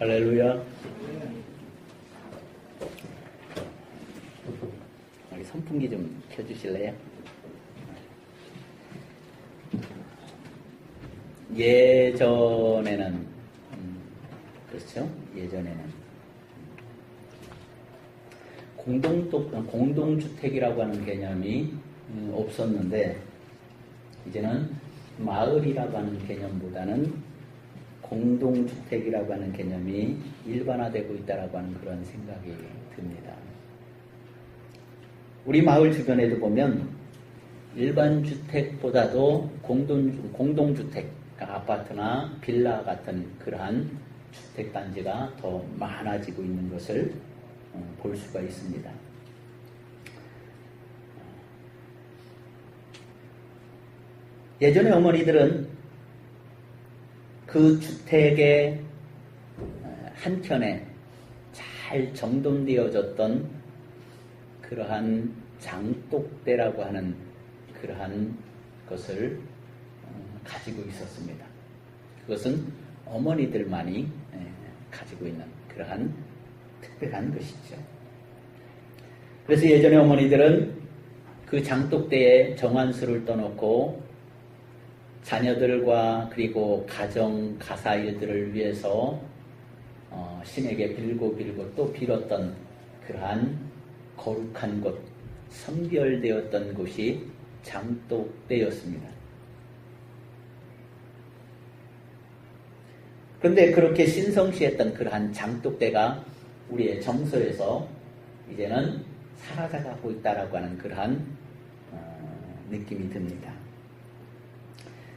할렐루야. 우리 선풍기 좀 켜주실래요? 예전에는 그렇죠? 예전에는 공동주택이라고 하는 개념이 없었는데 이제는 마을이라고 하는 개념보다는 공동주택이라고 하는 개념이 일반화되고 있다라고 하는 그런 생각이 듭니다. 우리 마을 주변에도 보면 일반 주택보다도 공동주택, 그러니까 아파트나 빌라 같은 그러한 주택단지가 더 많아지고 있는 것을 볼 수가 있습니다. 예전에 어머니들은 그 주택의 한켠에 잘 정돈되어졌던 그러한 장독대라고 하는 그러한 것을 가지고 있었습니다. 그것은 어머니들만이 가지고 있는 그러한 특별한 것이죠. 그래서 예전에 어머니들은 그 장독대에 정한수를 떠놓고 자녀들과 그리고 가정 가사 일들을 위해서 신에게 빌고 또 빌었던 그러한 거룩한 곳, 성별되었던 곳이 장독대였습니다. 그런데 그렇게 신성시했던 그러한 장독대가 우리의 정서에서 이제는 사라져가고 있다라고 하는 그러한 느낌이 듭니다.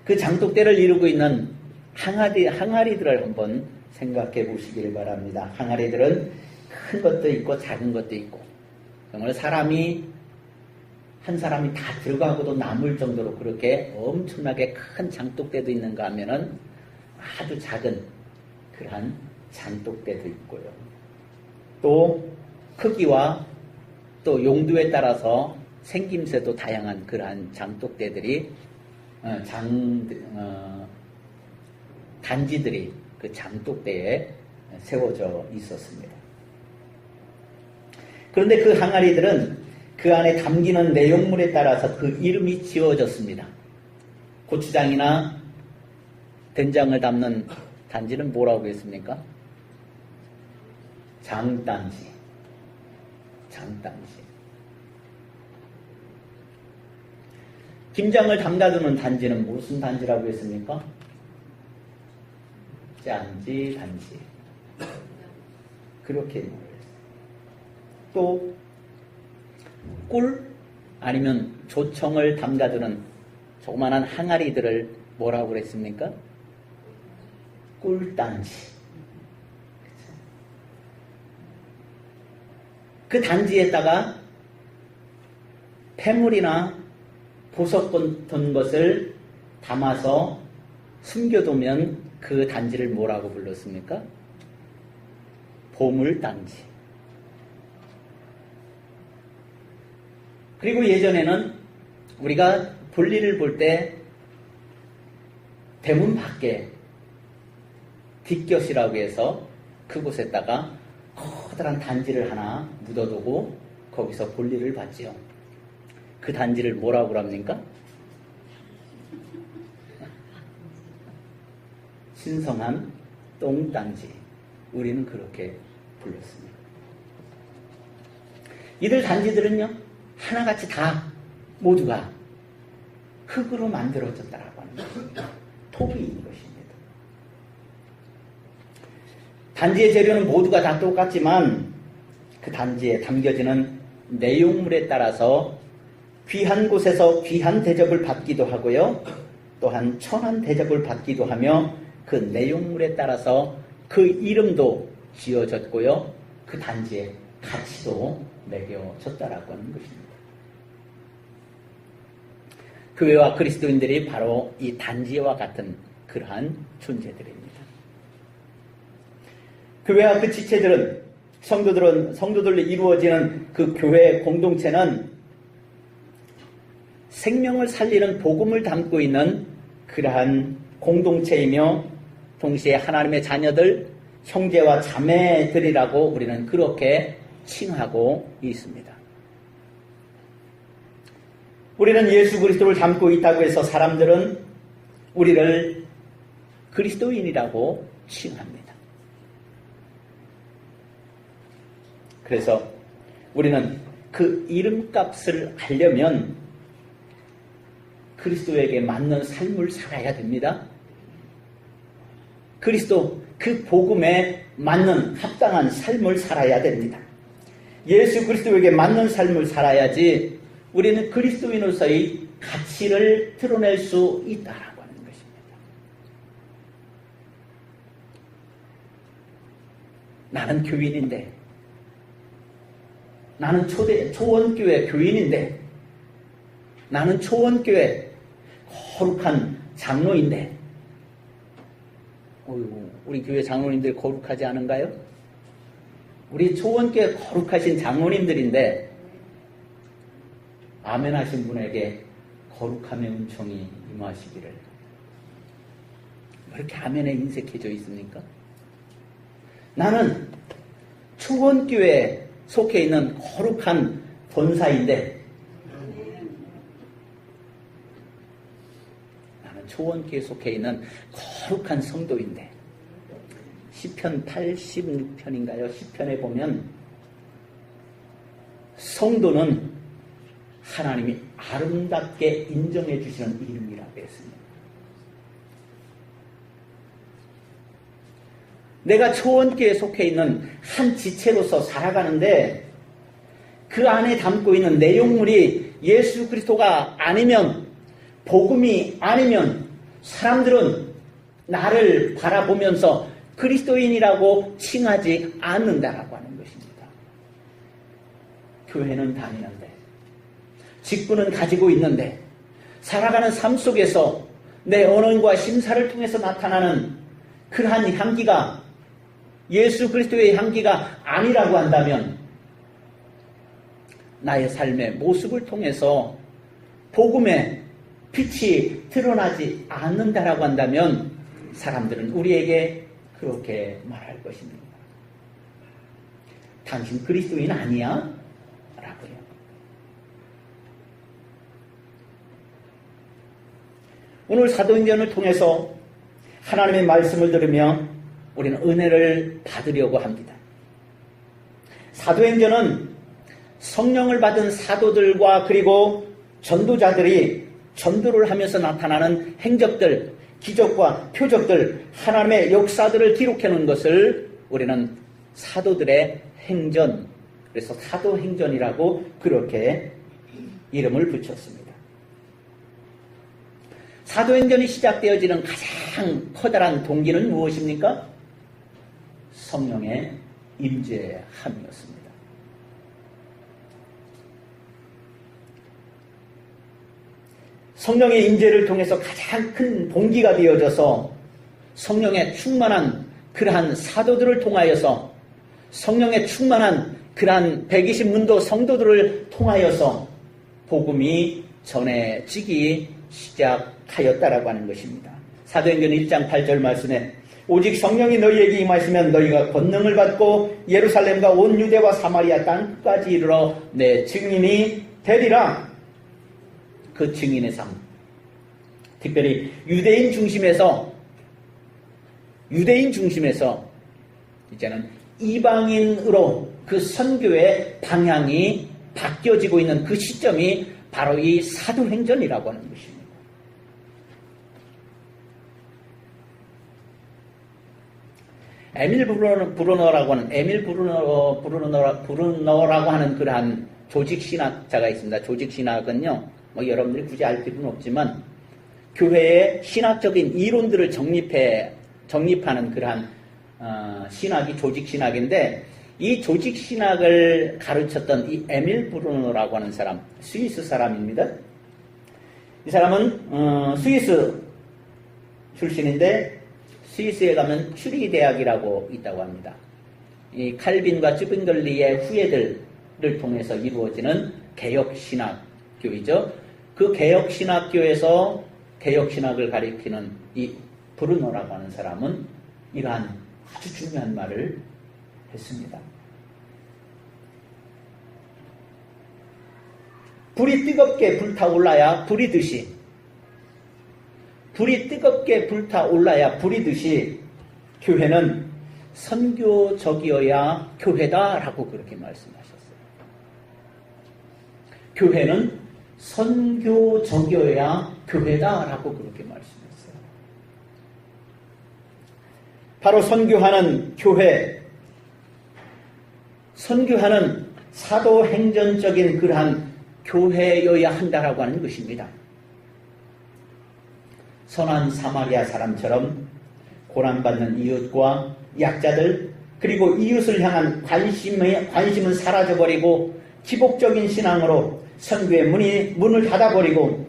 그 장독대를 이루고 있는 항아리들을 한번 생각해 보시길 바랍니다. 항아리들은 큰 것도 있고 작은 것도 있고 정말 한 사람이 다 들어가고도 남을 정도로 그렇게 엄청나게 큰 장독대도 있는가 하면은 아주 작은 그러한 장독대도 있고요. 또 크기와 또 용도에 따라서 생김새도 다양한 그러한 장독대들이 단지들이 그 장독대에 세워져 있었습니다. 그런데 그 항아리들은 그 안에 담기는 내용물에 따라서 그 이름이 지어졌습니다. 고추장이나 된장을 담는 단지는 뭐라고 했습니까? 장단지. 김장을 담가두는 단지는 무슨 단지라고 했습니까? 짠지, 단지. 그렇게 말했어요. 또 꿀 아니면 조청을 담가두는 조그마한 항아리들을 뭐라고 그랬습니까? 꿀단지. 그 단지에다가 폐물이나 보석 같은 것을 담아서 숨겨두면 그 단지를 뭐라고 불렀습니까? 보물단지. 그리고 예전에는 우리가 볼일을 볼 때 대문 밖에 뒷곁이라고 해서 그곳에다가 커다란 단지를 하나 묻어두고 거기서 볼일을 봤지요. 그 단지를 뭐라고 합니까? 신성한 똥단지. 우리는 그렇게 불렀습니다. 이들 단지들은요, 하나같이 다 모두가 흙으로 만들어졌다라고 하는 것입니다. 톱이 있는 것입니다. 단지의 재료는 모두가 다 똑같지만 그 단지에 담겨지는 내용물에 따라서 귀한 곳에서 귀한 대접을 받기도 하고요. 또한 천한 대접을 받기도 하며 그 내용물에 따라서 그 이름도 지어졌고요. 그 단지의 가치도 매겨졌다라고 하는 것입니다. 교회와 그리스도인들이 바로 이 단지와 같은 그러한 존재들입니다. 교회와 그 지체들은 성도들로 이루어지는 그 교회 공동체는 생명을 살리는 복음을 담고 있는 그러한 공동체이며 동시에 하나님의 자녀들, 형제와 자매들이라고 우리는 그렇게 칭하고 있습니다. 우리는 예수 그리스도를 닮고 있다고 해서 사람들은 우리를 그리스도인이라고 칭합니다. 그래서 우리는 그 이름값을 하려면 그리스도에게 맞는 삶을 살아야 됩니다. 그리스도 그 복음에 맞는 합당한 삶을 살아야 됩니다. 예수 그리스도에게 맞는 삶을 살아야지 우리는 그리스도인으로서의 가치를 드러낼 수 있다라고 하는 것입니다. 나는 교인인데, 나는 초원교회 교인인데, 나는 초원교회 거룩한 장로인데, 우리 교회 장로님들 거룩하지 않은가요? 우리 초원교회 거룩하신 장로님들인데 아멘 하신 분에게 거룩함의 은총이 임하시기를. 왜 이렇게 아멘에 인색해져 있습니까? 나는 초원교회에 속해 있는 거룩한 권사인데, 나는 초원교회에 속해 있는 거룩한 성도인데, 시편 86편인가요? 시편에 보면 성도는 하나님이 아름답게 인정해 주시는 이름이라고 했습니다. 내가 초원교회에 속해 있는 한 지체로서 살아가는데 그 안에 담고 있는 내용물이 예수 그리스도가 아니면, 복음이 아니면 사람들은 나를 바라보면서 그리스도인이라고 칭하지 않는다라고 하는 것입니다. 교회는 다니는데, 직분은 가지고 있는데, 살아가는 삶 속에서 내 언어과 심사를 통해서 나타나는 그러한 향기가 예수 그리스도의 향기가 아니라고 한다면, 나의 삶의 모습을 통해서 복음의 빛이 드러나지 않는다라고 한다면 사람들은 우리에게 그렇게 말할 것입니다. 당신 그리스도인 아니야? 라고요. 오늘 사도행전을 통해서 하나님의 말씀을 들으며 우리는 은혜를 받으려고 합니다. 사도행전은 성령을 받은 사도들과 그리고 전도자들이 전도를 하면서 나타나는 행적들, 기적과 표적들, 하나님의 역사들을 기록해 놓은 것을 우리는 사도들의 행전, 그래서 사도행전이라고 그렇게 이름을 붙였습니다. 사도행전이 시작되어지는 가장 커다란 동기는 무엇입니까? 성령의 임재함이었습니다. 성령의 임재를 통해서 가장 큰 동기가 되어져서 성령의 충만한 그러한 사도들을 통하여서, 성령의 충만한 그러한 120문도 성도들을 통하여서 복음이 전해지기 시작하였다라고 하는 것입니다. 사도행전 1장 8절 말씀에 오직 성령이 너희에게 임하시면 너희가 권능을 받고 예루살렘과 온 유대와 사마리아 땅까지 이르러 내 증인이 되리라. 그 증인의 삶, 특별히 유대인 중심에서 이제는 이방인으로 그 선교의 방향이 바뀌어지고 있는 그 시점이 바로 이 사도행전이라고 하는 것입니다. 에밀 브루너라고 하는 그러한 조직신학자가 있습니다. 조직신학은요, 여러분들이 굳이 알 필요는 없지만 교회의 신학적인 이론들을 정립하는 그러한 신학이 조직신학인데, 이 조직신학을 가르쳤던 이 에밀 브루너라고 하는 사람, 스위스 사람입니다. 이 사람은 스위스 출신인데 스위스에 가면 츄리히 대학이라고 있다고 합니다. 이 칼빈과 쯔빙글리의 후예들을 통해서 이루어지는 개혁신학교이죠. 그 개혁신학교에서 개혁신학을 가리키는 이 브루너라고 하는 사람은 이러한 아주 중요한 말을 했습니다. 불이 뜨겁게 불타올라야 불이듯이, 불이 뜨겁게 불타올라야 불이듯이 교회는 선교적이어야 교회다라고 그렇게 말씀하셨어요. 교회는 선교적이어야 교회다라고 그렇게 말씀했어요. 바로 선교하는 교회, 선교하는 사도행전적인 그러한 교회여야 한다라고 하는 것입니다. 선한 사마리아 사람처럼 고난받는 이웃과 약자들, 그리고 이웃을 향한 관심은 사라져버리고 기복적인 신앙으로 선교의 문을 닫아버리고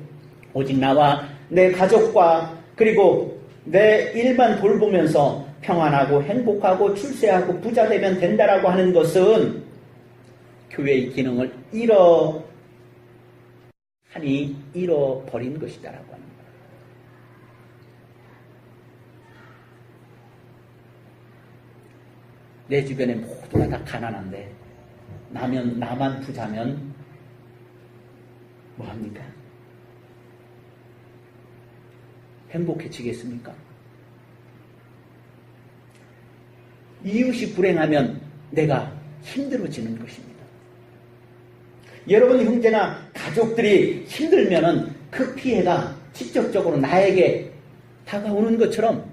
오직 나와 내 가족과 그리고 내 일만 돌보면서 평안하고 행복하고 출세하고 부자 되면 된다라고 하는 것은 교회의 기능을 잃어버린 것이다라고 합니다. 내 주변에 모두가 다 가난한데 나만 부자면 뭐합니까? 행복해지겠습니까? 이웃이 불행하면 내가 힘들어지는 것입니다. 여러분 형제나 가족들이 힘들면은 그 피해가 직접적으로 나에게 다가오는 것처럼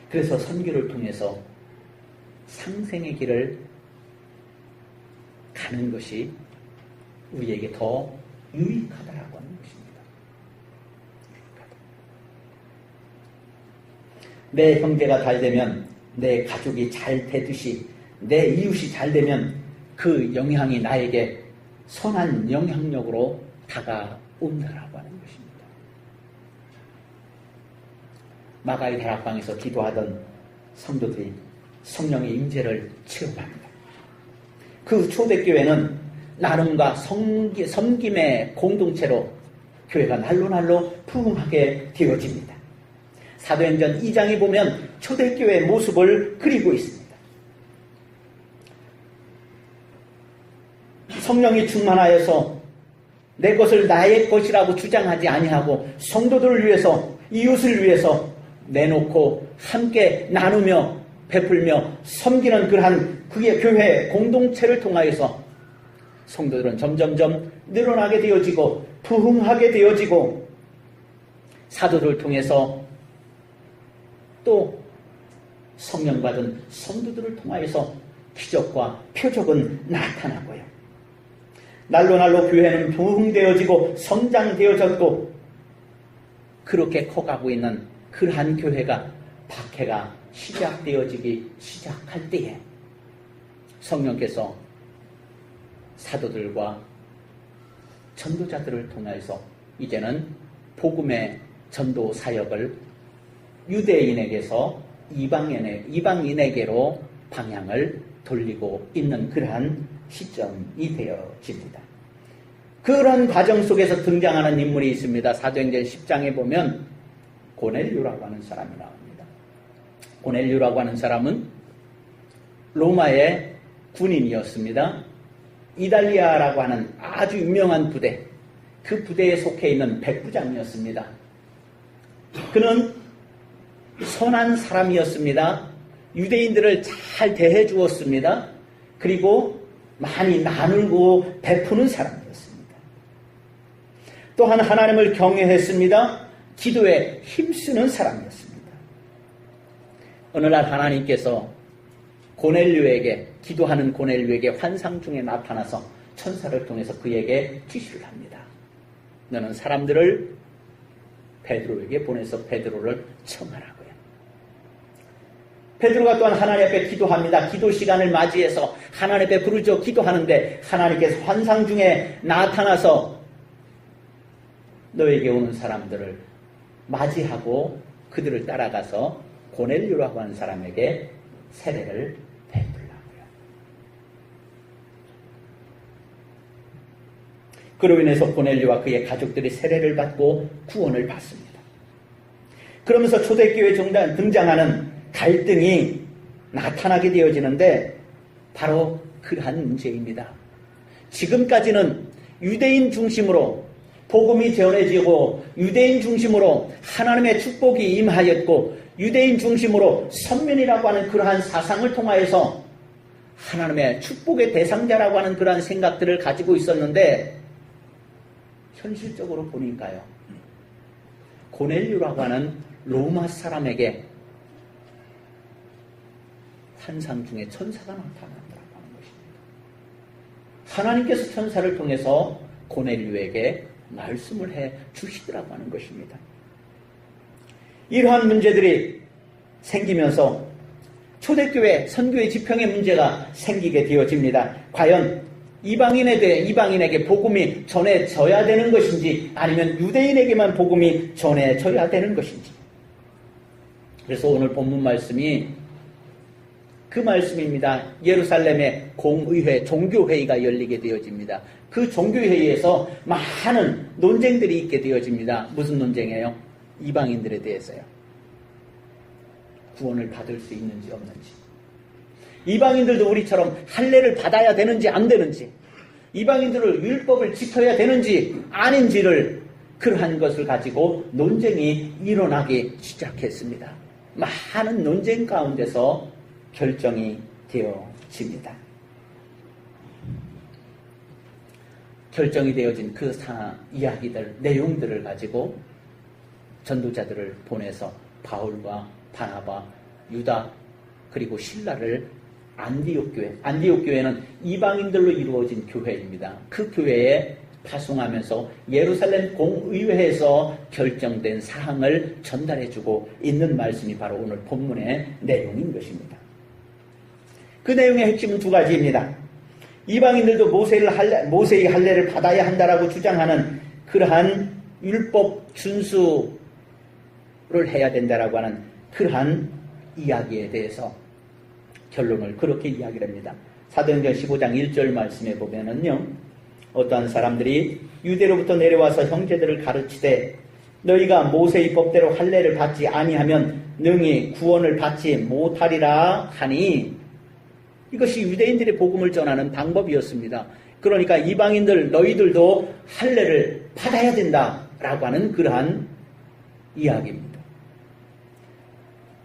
그래서 선교를 통해서 상생의 길을 가는 것이 우리에게 더 유익하다라고 하는 것입니다. 내 형제가 잘 되면 내 가족이 잘 되듯이 내 이웃이 잘 되면 그 영향이 나에게 선한 영향력으로 다가온다라고 하는 것입니다. 마가의 다락방에서 기도하던 성도들이 성령의 임재를 체험합니다. 그 초대교회는 나눔과 섬김의 공동체로 교회가 날로 부흥하게 되어집니다. 사도행전 2장에 보면 초대교회의 모습을 그리고 있습니다. 성령이 충만하여서 내 것을 나의 것이라고 주장하지 아니하고 성도들을 위해서 이웃을 위해서 내놓고 함께 나누며 베풀며 섬기는 그러한 그의 교회 공동체를 통하여서 성도들은 점점점 늘어나게 되어지고 부흥하게 되어지고 사도들을 통해서 또 성령 받은 성도들을 통하여서 기적과 표적은 나타나고요. 날로 교회는 부흥되어지고 성장되어졌고 그렇게 커가고 있는 그러한 교회가 박해가 시작되어지기 시작할 때에 성령께서 사도들과 전도자들을 통해서 이제는 복음의 전도 사역을 유대인에게서 이방인에게로 방향을 돌리고 있는 그러한 시점이 되어집니다. 그런 과정 속에서 등장하는 인물이 있습니다. 사도행전 10장에 보면 고넬료라고 하는 사람이 나옵니다. 고넬료라고 하는 사람은 로마의 군인이었습니다. 이달리아라고 하는 아주 유명한 부대, 그 부대에 속해 있는 백부장이었습니다. 그는 선한 사람이었습니다. 유대인들을 잘 대해 주었습니다. 그리고 많이 나누고 베푸는 사람이었습니다. 또한 하나님을 경외했습니다. 기도에 힘쓰는 사람이었습니다. 어느 날 하나님께서 고넬료에게, 기도하는 고넬료에게 환상 중에 나타나서 천사를 통해서 그에게 지시를 합니다. 너는 사람들을 베드로에게 보내서 베드로를 청하라고요. 베드로가 또한 하나님 앞에 기도합니다. 기도 시간을 맞이해서 하나님 앞에 부르짖어 기도하는데 하나님께서 환상 중에 나타나서 너에게 오는 사람들을 맞이하고 그들을 따라가서 고넬료라고 하는 사람에게 세례를 베풀라고요. 그로 인해서 고넬료와 그의 가족들이 세례를 받고 구원을 받습니다. 그러면서 초대교회에 등장하는 갈등이 나타나게 되어지는데 바로 그러한 문제입니다. 지금까지는 유대인 중심으로 복음이 전해지고 유대인 중심으로 하나님의 축복이 임하였고 유대인 중심으로 선민이라고 하는 그러한 사상을 통하여서 하나님의 축복의 대상자라고 하는 그러한 생각들을 가지고 있었는데 현실적으로 보니까요. 고넬료라고 하는 로마 사람에게 환상 중에 천사가 나타난다고 하는 것입니다. 하나님께서 천사를 통해서 고넬료에게 말씀을 해 주시더라고 하는 것입니다. 이러한 문제들이 생기면서 초대교회 선교의 지평의 문제가 생기게 되어집니다. 과연 이방인에게 복음이 전해져야 되는 것인지 아니면 유대인에게만 복음이 전해져야 되는 것인지. 그래서 오늘 본문 말씀이 그 말씀입니다. 예루살렘의 공의회, 종교회의가 열리게 되어집니다. 그 종교회의에서 많은 논쟁들이 있게 되어집니다. 무슨 논쟁이에요? 이방인들에 대해서요. 구원을 받을 수 있는지 없는지. 이방인들도 우리처럼 할례를 받아야 되는지 안 되는지, 이방인들을 율법을 지켜야 되는지 아닌지를 그러한 것을 가지고 논쟁이 일어나기 시작했습니다. 많은 논쟁 가운데서 결정이 되어집니다. 결정이 되어진 그 이야기들, 내용들을 가지고 전도자들을 보내서 바울과 바나바, 유다 그리고 실라를 안디옥 교회는 이방인들로 이루어진 교회입니다. 그 교회에 파송하면서 예루살렘 공의회에서 결정된 사항을 전달해주고 있는 말씀이 바로 오늘 본문의 내용인 것입니다. 그 내용의 핵심은 두 가지입니다. 이방인들도 모세의 할례를 받아야 한다라고 주장하는 그러한 율법 준수를 해야 된다라고 하는 그러한 이야기에 대해서 결론을 그렇게 이야기를 합니다. 사도행전 15장 1절 말씀에 보면은요, 어떠한 사람들이 유대로부터 내려와서 형제들을 가르치되 너희가 모세의 법대로 할례를 받지 아니하면 능히 구원을 받지 못하리라 하니, 이것이 유대인들의 복음을 전하는 방법이었습니다. 그러니까 이방인들 너희들도 할례를 받아야 된다라고 하는 그러한 이야기입니다.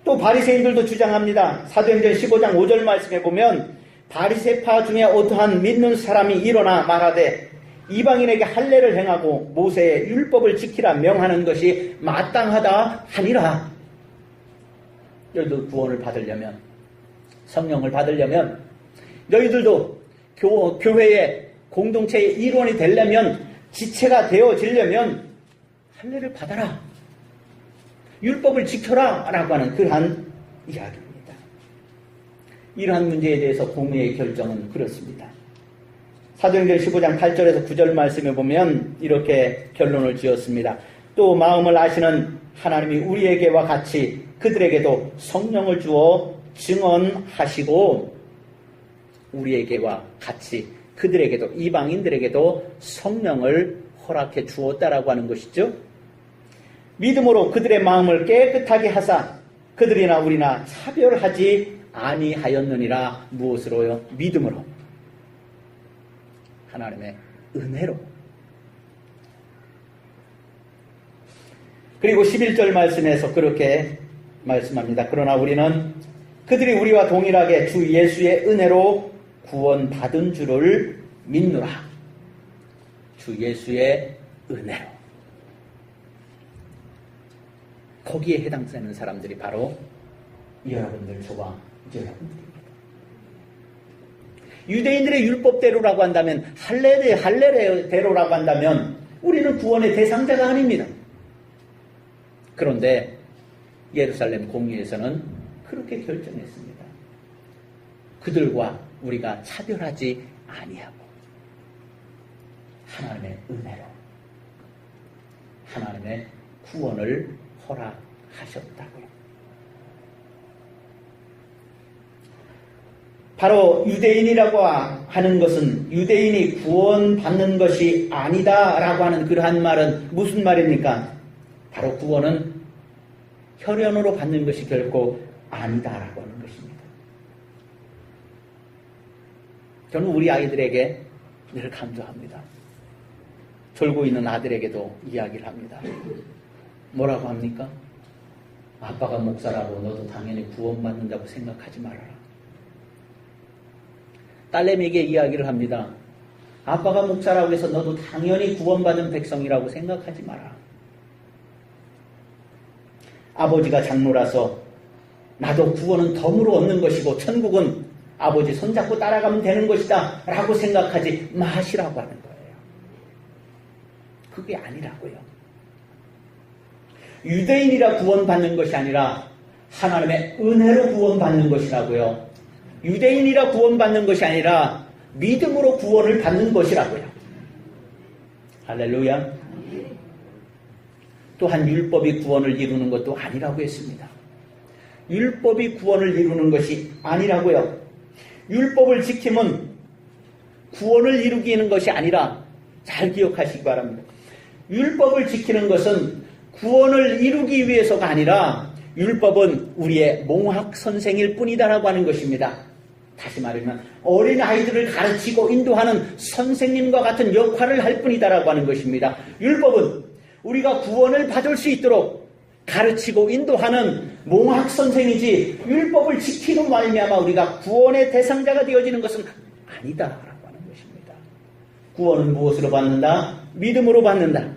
또 바리새인들도 주장합니다. 사도행전 15장 5절 말씀에 보면 바리새파 중에 어떠한 믿는 사람이 일어나 말하되 이방인에게 할례를 행하고 모세의 율법을 지키라 명하는 것이 마땅하다 하니라. 너희도 구원을 받으려면, 성령을 받으려면, 너희들도 교회의 공동체의 일원이 되려면, 지체가 되어지려면 할례를 받아라, 율법을 지켜라 라고 하는 그러한 이야기입니다. 이러한 문제에 대해서 공의의 결정은 그렇습니다. 사도행전 15장 8절에서 9절 말씀에 보면 이렇게 결론을 지었습니다. 또 마음을 아시는 하나님이 우리에게와 같이 그들에게도 성령을 주어 증언하시고, 우리에게와 같이 그들에게도, 이방인들에게도 성령을 허락해 주었다라고 하는 것이죠. 믿음으로 그들의 마음을 깨끗하게 하사 그들이나 우리나 차별하지 아니하였느니라. 무엇으로요? 믿음으로, 하나님의 은혜로. 그리고 11절 말씀에서 그렇게 말씀합니다. 그러나 우리는 그들이 우리와 동일하게 주 예수의 은혜로 구원받은 줄을 믿노라. 주 예수의 은혜로. 거기에 해당되는 사람들이 바로 여러분들, 저와 여러분들입니다. 유대인들의 율법대로라고 한다면, 할례대로라고 한다면 우리는 구원의 대상자가 아닙니다. 그런데 예루살렘 공의회에서는 그렇게 결정했습니다. 그들과 우리가 차별하지 아니하고 하나님의 은혜로 하나님의 구원을 허락하셨다고요. 바로 유대인이라고 하는 것은 유대인이 구원받는 것이 아니다라고 하는 그러한 말은 무슨 말입니까? 바로 구원은 혈연으로 받는 것이 결코 아니다라고 하는 것입니다. 저는 우리 아이들에게 늘 강조합니다. 졸고 있는 아들에게도 이야기를 합니다. 뭐라고 합니까? 아빠가 목사라고 너도 당연히 구원받는다고 생각하지 말아라. 딸내미에게 이야기를 합니다. 아빠가 목사라고 해서 너도 당연히 구원받은 백성이라고 생각하지 마라. 아버지가 장로라서 나도 구원은 덤으로 얻는 것이고 천국은 아버지 손잡고 따라가면 되는 것이다 라고 생각하지 마시라고 하는 거예요. 그게 아니라고요. 유대인이라 구원받는 것이 아니라 하나님의 은혜로 구원받는 것이라고요. 유대인이라 구원받는 것이 아니라 믿음으로 구원을 받는 것이라고요. 할렐루야. 또한 율법이 구원을 이루는 것도 아니라고 했습니다. 율법이 구원을 이루는 것이 아니라고요. 율법을 지키면 구원을 이루기는 것이 아니라 잘 기억하시기 바랍니다. 율법을 지키는 것은 구원을 이루기 위해서가 아니라 율법은 우리의 몽학 선생일 뿐이다라고 하는 것입니다. 다시 말하면 어린 아이들을 가르치고 인도하는 선생님과 같은 역할을 할 뿐이다라고 하는 것입니다. 율법은 우리가 구원을 받을 수 있도록 가르치고 인도하는 몽학 선생이지 율법을 지키는 말미암아 우리가 구원의 대상자가 되어지는 것은 아니다라고 하는 것입니다. 구원은 무엇으로 받는다? 믿음으로 받는다.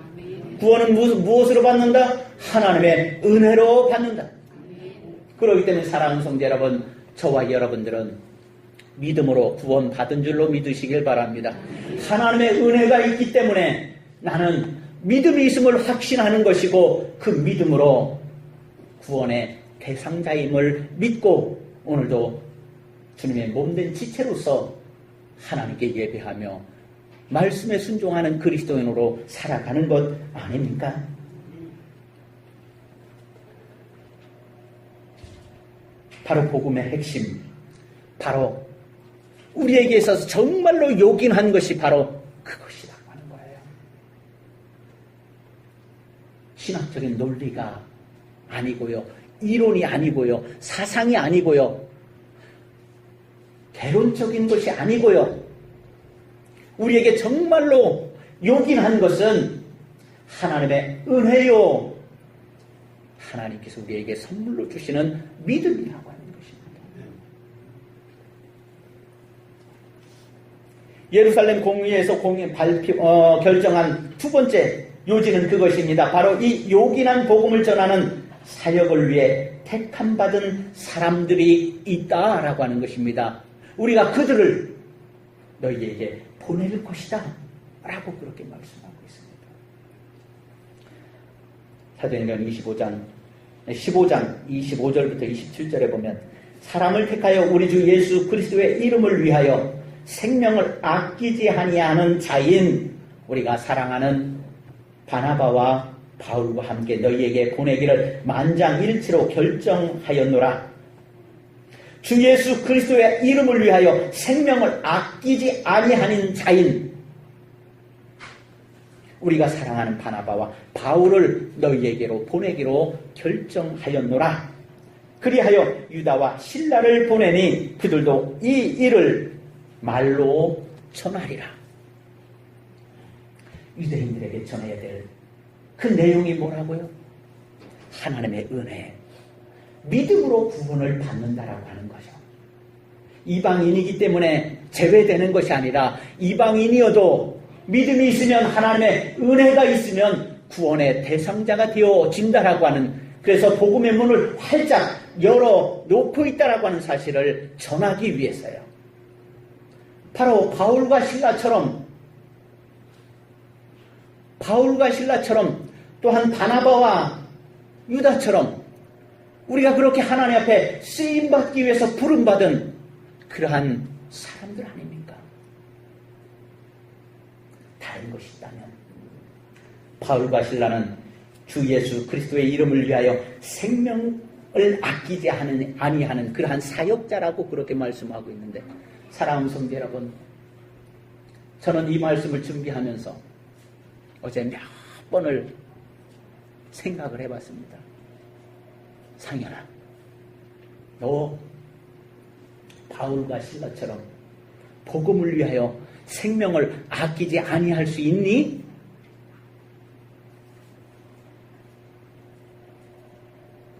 구원은 무엇으로 받는다? 하나님의 은혜로 받는다. 그렇기 때문에 사랑하는 성도 여러분, 저와 여러분들은 믿음으로 구원받은 줄로 믿으시길 바랍니다. 하나님의 은혜가 있기 때문에 나는 믿음이 있음을 확신하는 것이고 그 믿음으로 구원의 대상자임을 믿고 오늘도 주님의 몸된 지체로서 하나님께 예배하며 말씀에 순종하는 그리스도인으로 살아가는 것 아닙니까? 바로 복음의 핵심, 바로 우리에게 있어서 정말로 요긴한 것이 바로 그것이라고 하는 거예요. 신학적인 논리가 아니고요, 이론이 아니고요, 사상이 아니고요, 개론적인 것이 아니고요, 우리에게 정말로 요긴한 것은 하나님의 은혜요, 하나님께서 우리에게 선물로 주시는 믿음이라고 하는 것입니다. 예루살렘 공의에서 결정한 두 번째 요지는 그것입니다. 바로 이 요긴한 복음을 전하는 사역을 위해 택함받은 사람들이 있다라고 하는 것입니다. 우리가 그들을 너희에게 보낼 것이다 라고 그렇게 말씀하고 있습니다. 사도행전 15장 25절부터 27절에 보면 사람을 택하여 우리 주 예수 그리스도의 이름을 위하여 생명을 아끼지 아니하는 자인 우리가 사랑하는 바나바와 바울과 함께 너희에게 보내기를 만장일치로 결정하였노라. 주 예수 그리스도의 이름을 위하여 생명을 아끼지 아니하는 자인 우리가 사랑하는 바나바와 바울을 너희에게로 보내기로 결정하였노라. 그리하여 유다와 실라를 보내니 그들도 이 일을 말로 전하리라. 유대인들에게 전해야 될 그 내용이 뭐라고요? 하나님의 은혜, 믿음으로 구원을 받는다라고 하는 거죠. 이방인이기 때문에 제외되는 것이 아니라 이방인이어도 믿음이 있으면, 하나님의 은혜가 있으면 구원의 대상자가 되어진다라고 하는, 그래서 복음의 문을 활짝 열어 놓고 있다라고 하는 사실을 전하기 위해서요. 바로 바울과 신라처럼 또한 바나바와 유다처럼 우리가 그렇게 하나님 앞에 쓰임받기 위해서 부름받은 그러한 사람들 아닙니까? 다른 것이 있다면 바울과 신라는 주 예수 그리스도의 이름을 위하여 생명을 아끼지 아니하는 그러한 사역자라고 그렇게 말씀하고 있는데, 사랑하는 성도 여러분, 저는 이 말씀을 준비하면서 어제 몇 번을 생각을 해봤습니다. 상현아, 너 바울과 실라처럼 복음을 위하여 생명을 아끼지 아니할 수 있니?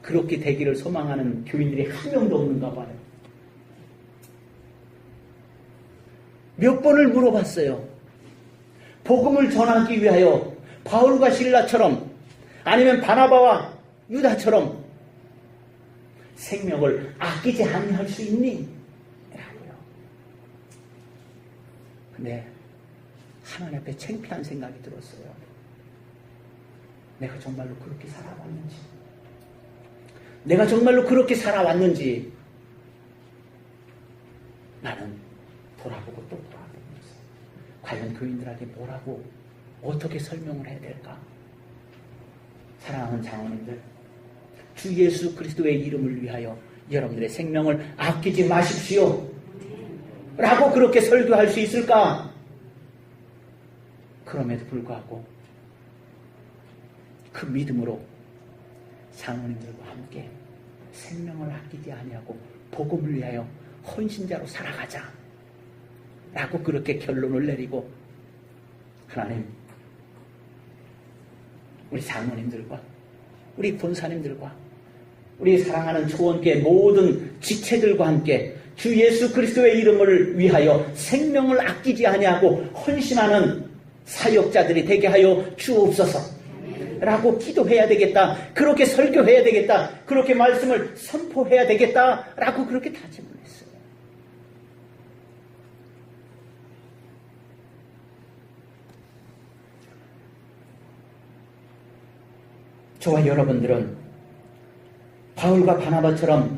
그렇게 되기를 소망하는 교인들이 한 명도 없는가 봐요. 몇 번을 물어봤어요. 복음을 전하기 위하여 바울과 실라처럼 아니면 바나바와 유다처럼 생명을 아끼지 아니할 수 있니? 라고요. 근데 하나님 앞에 창피한 생각이 들었어요. 내가 정말로 그렇게 살아왔는지, 내가 정말로 그렇게 살아왔는지 나는 돌아보고 또 돌아보면서 과연 교인들에게 뭐라고 어떻게 설명을 해야 될까? 사랑하는 장로님들, 주 예수 그리스도의 이름을 위하여 여러분들의 생명을 아끼지 마십시오 라고 그렇게 설교할 수 있을까? 그럼에도 불구하고 그 믿음으로 장로님들과 함께 생명을 아끼지 아니하고 복음을 위하여 헌신자로 살아가자 라고 그렇게 결론을 내리고, 하나님, 우리 장로님들과 우리 권사님들과 우리 사랑하는 초원교회 모든 지체들과 함께 주 예수 그리스도의 이름을 위하여 생명을 아끼지 아니하고 헌신하는 사역자들이 되게 하여 주옵소서 라고 기도해야 되겠다, 그렇게 설교해야 되겠다, 그렇게 말씀을 선포해야 되겠다 라고 그렇게 다짐을 했어요. 저와 여러분들은 바울과 바나바처럼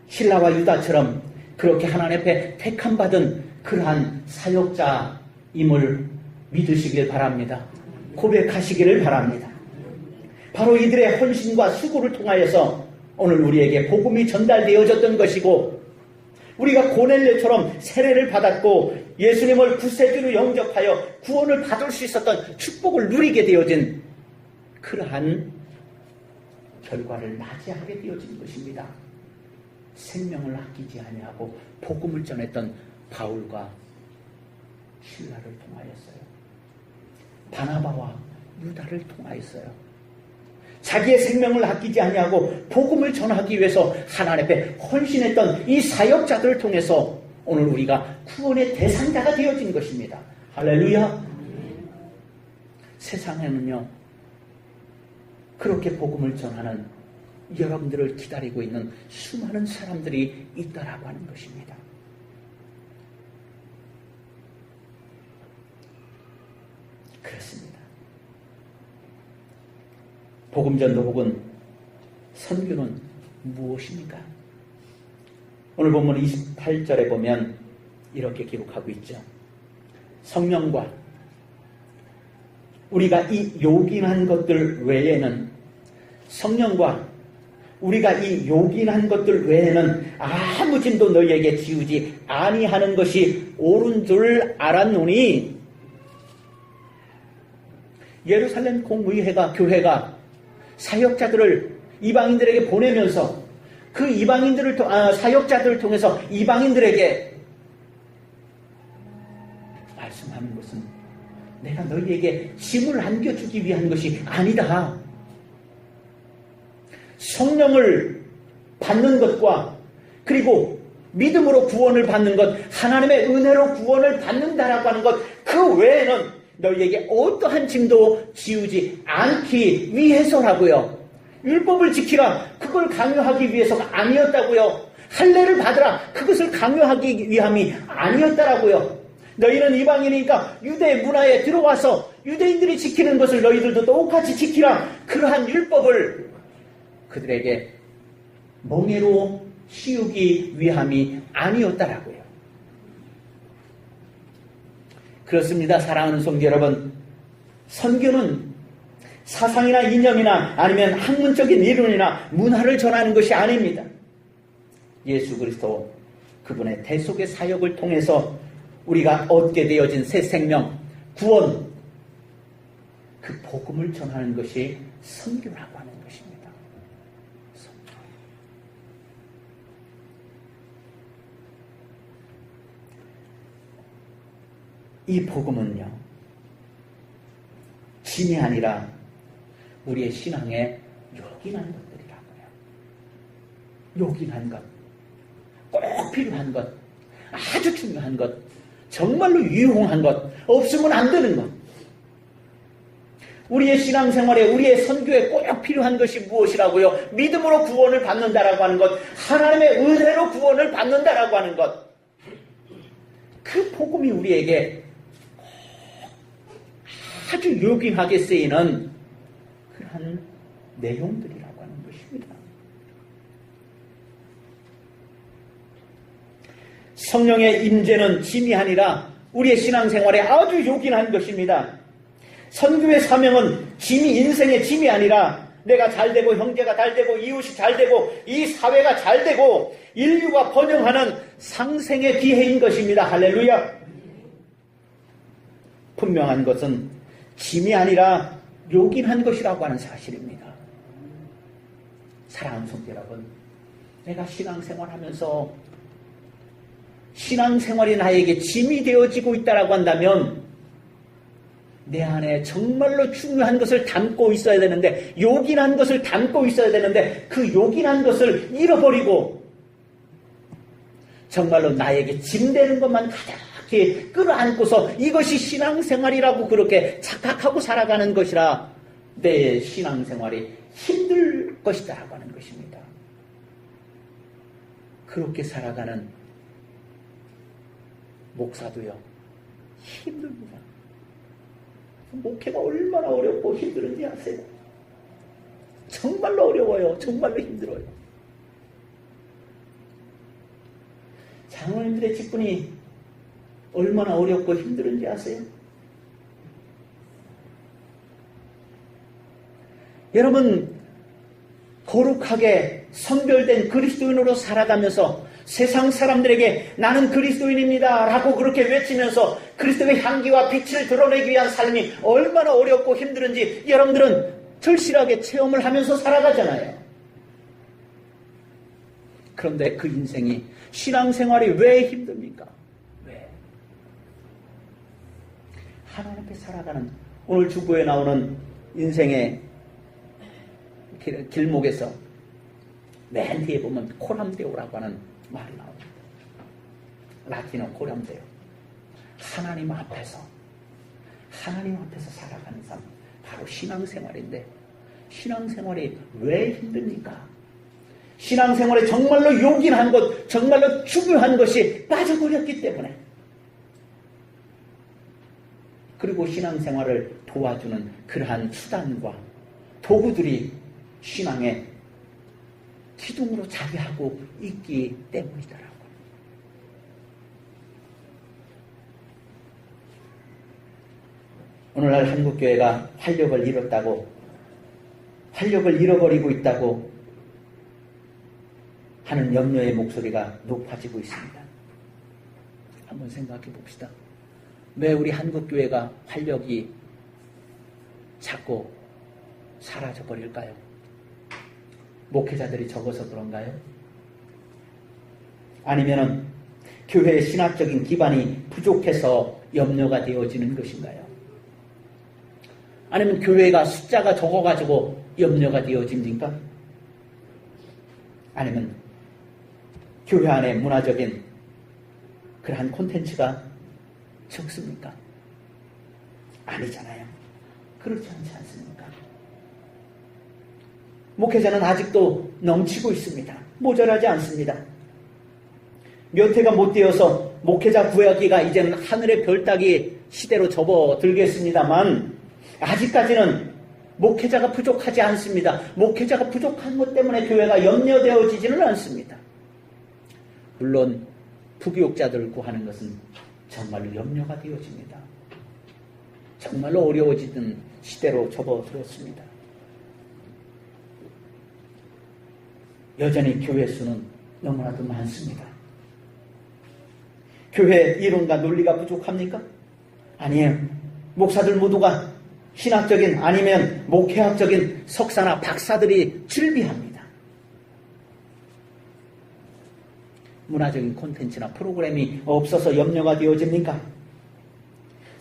실라와 유다처럼 그렇게 하나님 앞에 택함받은 그러한 사역자임을 믿으시길 바랍니다. 고백하시기를 바랍니다. 바로 이들의 헌신과 수고를 통하여서 오늘 우리에게 복음이 전달되어졌던 것이고, 우리가 고넬료처럼 세례를 받았고 예수님을 구세주로 영접하여 구원을 받을 수 있었던 축복을 누리게 되어진 그러한 결과를 맞이하게 되어진 것입니다. 생명을 아끼지 아니하고 복음을 전했던 바울과 실라를 통하였어요. 바나바와 유다를 통하였어요. 자기의 생명을 아끼지 아니하고 복음을 전하기 위해서 하나님 앞에 헌신했던 이 사역자들을 통해서 오늘 우리가 구원의 대상자가 되어진 것입니다. 할렐루야. 세상에는요, 그렇게 복음을 전하는 여러분들을 기다리고 있는 수많은 사람들이 있다라고 하는 것입니다. 그렇습니다. 복음전도 혹은 선교는 무엇입니까? 오늘 본문 28절에 보면 이렇게 기록하고 있죠. 성령과 우리가 이 요긴한 것들 외에는, 성령과 우리가 이 요긴한 것들 외에는 아무 짐도 너희에게 지우지 아니하는 것이 옳은 줄 알았노니, 예루살렘 공의회가, 교회가 사역자들을 이방인들에게 보내면서 그 이방인들을 사역자들을 통해서 이방인들에게 말씀하는 것은 내가 너희에게 짐을 안겨주기 위한 것이 아니다. 성령을 받는 것과 그리고 믿음으로 구원을 받는 것, 하나님의 은혜로 구원을 받는다라고 하는 것, 그 외에는 너희에게 어떠한 짐도 지우지 않기 위해서라고요. 율법을 지키라, 그걸 강요하기 위해서가 아니었다고요. 할례를 받으라, 그것을 강요하기 위함이 아니었다라고요. 너희는 이방인이니까 유대 문화에 들어와서 유대인들이 지키는 것을 너희들도 똑같이 지키라, 그러한 율법을 그들에게 멍해로 씌우기 위함이 아니었다라고요. 그렇습니다. 사랑하는 성도 여러분, 선교는 사상이나 이념이나 아니면 학문적인 이론이나 문화를 전하는 것이 아닙니다. 예수 그리스도 그분의 대속의 사역을 통해서 우리가 얻게 되어진 새 생명, 구원, 그 복음을 전하는 것이 선교라고 하는 것입니다. 선교. 이 복음은요, 짐이 아니라 우리의 신앙에 요긴한 것들이라고요. 요긴한 것, 꼭 필요한 것, 아주 중요한 것, 정말로 유용한 것, 없으면 안 되는 것. 우리의 신앙생활에, 우리의 선교에 꼭 필요한 것이 무엇이라고요? 믿음으로 구원을 받는다라고 하는 것, 하나님의 은혜로 구원을 받는다라고 하는 것. 그 복음이 우리에게 아주 요긴하게 쓰이는 그러한 내용들이라고 하는 것입니다. 성령의 임재는 짐이 아니라 우리의 신앙생활에 아주 요긴한 것입니다. 선교의 사명은 짐이, 인생의 짐이 아니라 내가 잘되고 형제가 잘되고 이웃이 잘되고 이 사회가 잘되고 인류가 번영하는 상생의 기회인 것입니다. 할렐루야. 분명한 것은 짐이 아니라 요긴한 것이라고 하는 사실입니다. 사랑하는 성도 여러분, 내가 신앙생활하면서 신앙생활이 나에게 짐이 되어지고 있다라고 한다면 내 안에 정말로 중요한 것을 담고 있어야 되는데, 요긴한 것을 담고 있어야 되는데 그 요긴한 것을 잃어버리고 정말로 나에게 짐되는 것만 가득히 끌어안고서 이것이 신앙생활이라고 그렇게 착각하고 살아가는 것이라 내 신앙생활이 힘들 것이다라고 하는 것입니다. 그렇게 살아가는 목사도요, 힘듭니다. 목회가 얼마나 어렵고 힘들은지 아세요? 정말로 어려워요. 정말로 힘들어요. 장로님들의 직분이 얼마나 어렵고 힘들은지 아세요? 여러분, 거룩하게 선별된 그리스도인으로 살아가면서 세상 사람들에게 나는 그리스도인입니다 라고 그렇게 외치면서 그리스도의 향기와 빛을 드러내기 위한 삶이 얼마나 어렵고 힘들은지 여러분들은 절실하게 체험을 하면서 살아가잖아요. 그런데 그 인생이, 신앙생활이 왜 힘듭니까? 왜? 하나님 앞에 살아가는, 오늘 주보에 나오는 인생의 길목에서 맨 뒤에 보면 코람데오라고 하는 말이 나옵니다. 라틴어 코람데오. 하나님 앞에서 살아가는 삶, 바로 신앙생활인데, 신앙생활이 왜 힘듭니까? 신앙생활에 정말로 요긴한 것, 정말로 중요한 것이 빠져버렸기 때문에, 그리고 신앙생활을 도와주는 그러한 수단과 도구들이 신앙의 기둥으로 자리하고 있기 때문이더라고요. 오늘날 한국교회가 활력을 잃었다고, 활력을 잃어버리고 있다고 하는 염려의 목소리가 높아지고 있습니다. 한번 생각해 봅시다. 왜 우리 한국교회가 활력이 자꾸 사라져버릴까요? 목회자들이 적어서 그런가요? 아니면은 교회의 신학적인 기반이 부족해서 염려가 되어지는 것인가요? 아니면 교회가 숫자가 적어가지고 염려가 되어집니까? 아니면 교회 안에 문화적인 그러한 콘텐츠가 적습니까? 아니잖아요. 그렇지 않지 않습니까? 목회자는 아직도 넘치고 있습니다. 모자라지 않습니다. 몇 해가 못 되어서 목회자 구하기가 이제는 하늘의 별 따기 시대로 접어들겠습니다만, 아직까지는 목회자가 부족하지 않습니다. 목회자가 부족한 것 때문에 교회가 염려되어지지는 않습니다. 물론 부교육자들을 구하는 것은 정말로 염려가 되어집니다. 정말로 어려워지던 시대로 접어들었습니다. 여전히 교회 수는 너무나도 많습니다. 교회 이론과 논리가 부족합니까? 아니에요. 목사들 모두가 신학적인 아니면 목회학적인 석사나 박사들이 즐비합니다. 문화적인 콘텐츠나 프로그램이 없어서 염려가 되어집니까?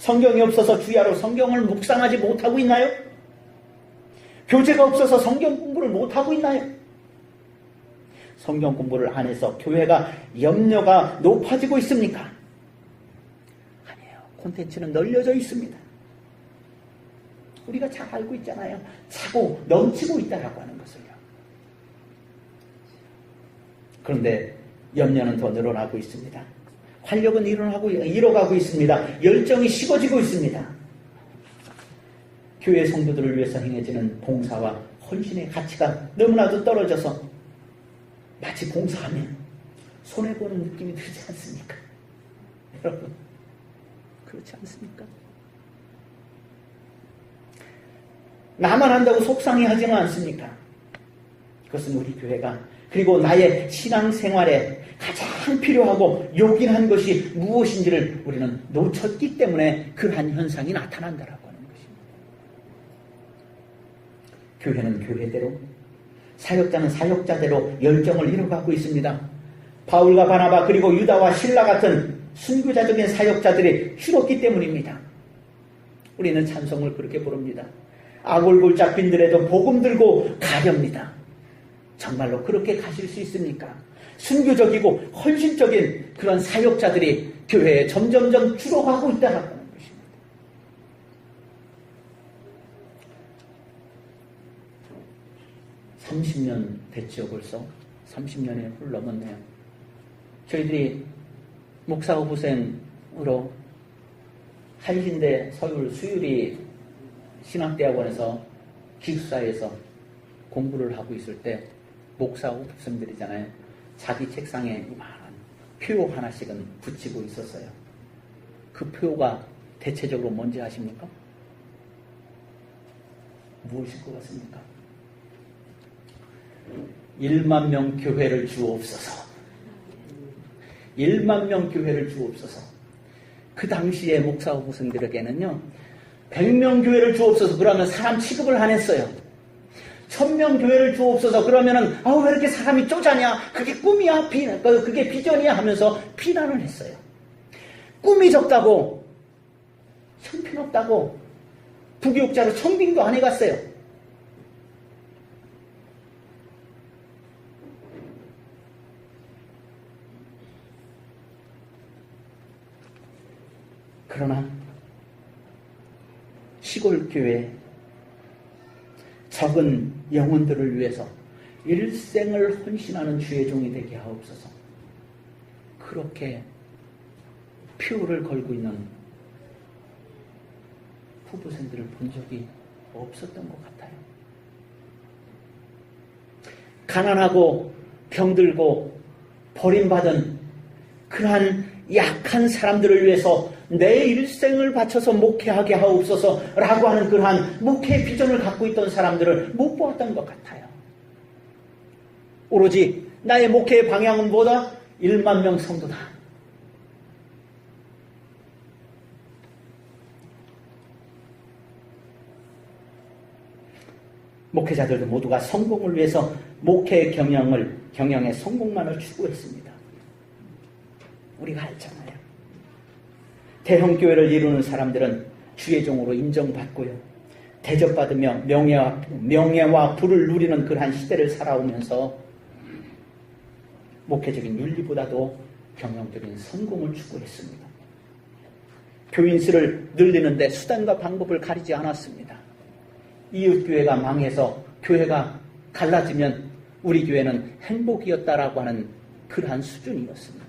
성경이 없어서 주야로 성경을 묵상하지 못하고 있나요? 교재가 없어서 성경 공부를 못하고 있나요? 성경 공부를 안 해서 교회가 염려가 높아지고 있습니까? 아니에요. 콘텐츠는 널려져 있습니다. 우리가 잘 알고 있잖아요. 차고 넘치고 있다라고 하는 것을요. 그런데 염려는 더 늘어나고 있습니다. 활력은 잃어가고 있습니다. 열정이 식어지고 있습니다. 교회 성도들을 위해서 행해지는 봉사와 헌신의 가치가 너무나도 떨어져서 마치 봉사하면 손해보는 느낌이 들지 않습니까? 여러분, 그렇지 않습니까? 나만 한다고 속상해하지는 않습니까? 그것은 우리 교회가 그리고 나의 신앙생활에 가장 필요하고 요긴한 것이 무엇인지를 우리는 놓쳤기 때문에 그러한 현상이 나타난다라고 하는 것입니다. 교회는 교회대로, 사역자는 사역자대로 열정을 잃어가고 있습니다. 바울과 바나바 그리고 유다와 실라 같은 순교자적인 사역자들이 줄었기 때문입니다. 우리는 찬송을 그렇게 부릅니다. 아골골짝 빈들에도 복음 들고 가렵니다. 정말로 그렇게 가실 수 있습니까? 순교적이고 헌신적인 그런 사역자들이 교회에 점점점 줄어가고 있다는 것입니다. (30년) 됐죠. 벌써 30년이 훌 넘었네요. 저희들이 목사후보생으로 한신대 서울 수유리 신학대학원에서 기숙사에서 공부를 하고 있을 때 목사후보생들이잖아요. 자기 책상에 이만한 표 하나씩은 붙이고 있었어요. 그 표가 대체적으로 뭔지 아십니까? 무엇일 것 같습니까? 1만 명 교회를 주옵소서. 1만 명 교회를 주옵소서. 그 당시에 목사후보생들에게는요, 100명 교회를 주옵소서. 그러면 사람 취급을 안 했어요. 1000명 교회를 주옵소서. 그러면은 왜 이렇게 사람이 쪼자냐? 그게 꿈이야? 그게 비전이야? 하면서 비난을 했어요. 꿈이 적다고, 형편없다고, 부교육자로 청빙도 안 해갔어요. 그러나 시골 교회 적은 영혼들을 위해서 일생을 헌신하는 주의 종이 되게 하옵소서. 그렇게 표를 걸고 있는 후보생들을 본 적이 없었던 것 같아요. 가난하고 병들고 버림받은 그러한 약한 사람들을 위해서 내 일생을 바쳐서 목회하게 하옵소서 라고 하는 그러한 목회 비전을 갖고 있던 사람들을 못 보았던 것 같아요. 오로지 나의 목회의 방향은 뭐다? 1만 명 성도다. 목회자들도 모두가 성공을 위해서 목회 경영의 성공만을 추구했습니다. 우리가 알잖아요. 대형교회를 이루는 사람들은 주의 종으로 인정받고요. 대접받으며 명예와 부를 누리는 그러한 시대를 살아오면서 목회적인 윤리보다도 경영적인 성공을 추구했습니다. 교인 수를 늘리는데 수단과 방법을 가리지 않았습니다. 이웃교회가 망해서 교회가 갈라지면 우리 교회는 행복이었다라고 하는 그러한 수준이었습니다.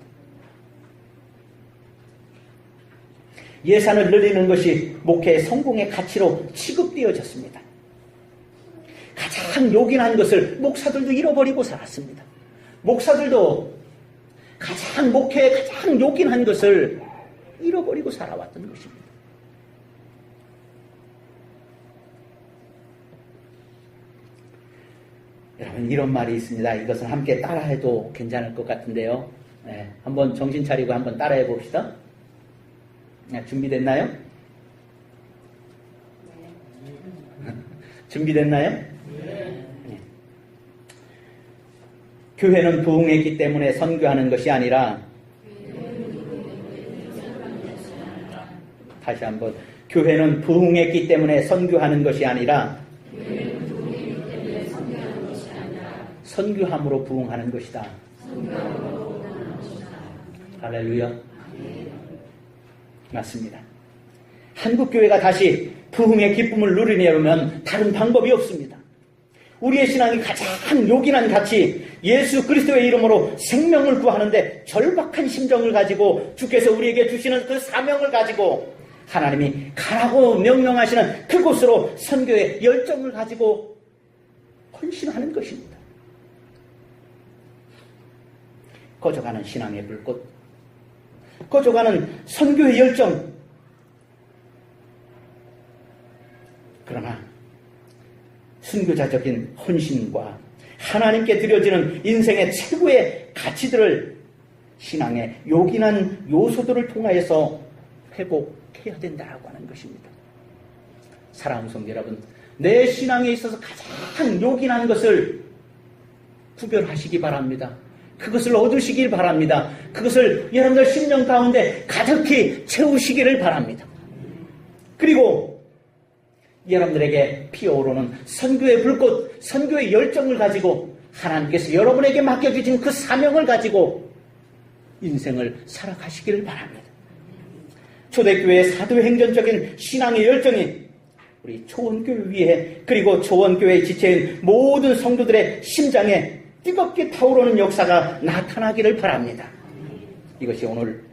예산을 늘리는 것이 목회의 성공의 가치로 취급되어졌습니다. 가장 요긴한 것을 목사들도 잃어버리고 살았습니다. 목사들도 목회의 가장 요긴한 것을 잃어버리고 살아왔던 것입니다. 여러분, 이런 말이 있습니다. 이것을 함께 따라해도 괜찮을 것 같은데요. 네, 한번 정신 차리고 한번 따라해 봅시다. 준비됐나요? 네. 준비됐나요? 네. 교회는 부흥했기 때문에 선교하는 것이 아니라 다시 한번, 교회는 부흥했기 때문에 선교하는 것이 아니라 선교함으로 부흥하는 것이다. 할렐루야. 맞습니다. 한국교회가 다시 부흥의 기쁨을 누리려면 다른 방법이 없습니다. 우리의 신앙이 가장 요긴한 가치, 예수 그리스도의 이름으로 생명을 구하는데 절박한 심정을 가지고 주께서 우리에게 주시는 그 사명을 가지고 하나님이 가라고 명령하시는 그곳으로 선교의 열정을 가지고 헌신하는 것입니다. 꺼져가는 신앙의 불꽃, 꺼져가는 선교의 열정. 그러나 순교자적인 헌신과 하나님께 드려지는 인생의 최고의 가치들을 신앙의 요긴한 요소들을 통하여서 회복해야 된다고 하는 것입니다. 사랑하는 성도 여러분, 내 신앙에 있어서 가장 요긴한 것을 구별하시기 바랍니다. 그것을 얻으시길 바랍니다. 그것을 여러분들 심령 가운데 가득히 채우시기를 바랍니다. 그리고 여러분들에게 피어오르는 선교의 불꽃, 선교의 열정을 가지고 하나님께서 여러분에게 맡겨주신 그 사명을 가지고 인생을 살아가시기를 바랍니다. 초대교회의 사도행전적인 신앙의 열정이 우리 초원교회 위에, 그리고 초원교회의 지체인 모든 성도들의 심장에 뜨겁게 타오르는 역사가 나타나기를 바랍니다. 이것이 오늘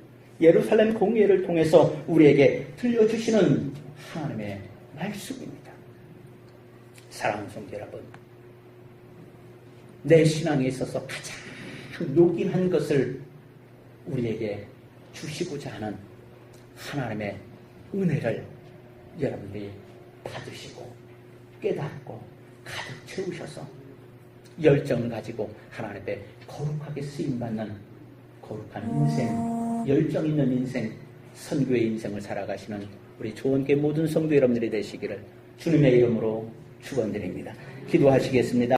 예루살렘 공예를 통해서 우리에게 들려주시는 하나님의 말씀입니다. 사랑하는 성도 여러분, 내 신앙에 있어서 가장 요긴한 것을 우리에게 주시고자 하는 하나님의 은혜를 여러분들이 받으시고 깨닫고 가득 채우셔서 열정을 가지고 하나님 앞에 거룩하게 쓰임받는 거룩한 인생, 열정 있는 인생, 선교의 인생을 살아가시는 우리 조원교회 모든 성도 여러분들이 되시기를 주님의 이름으로 축원드립니다. 기도하시겠습니다.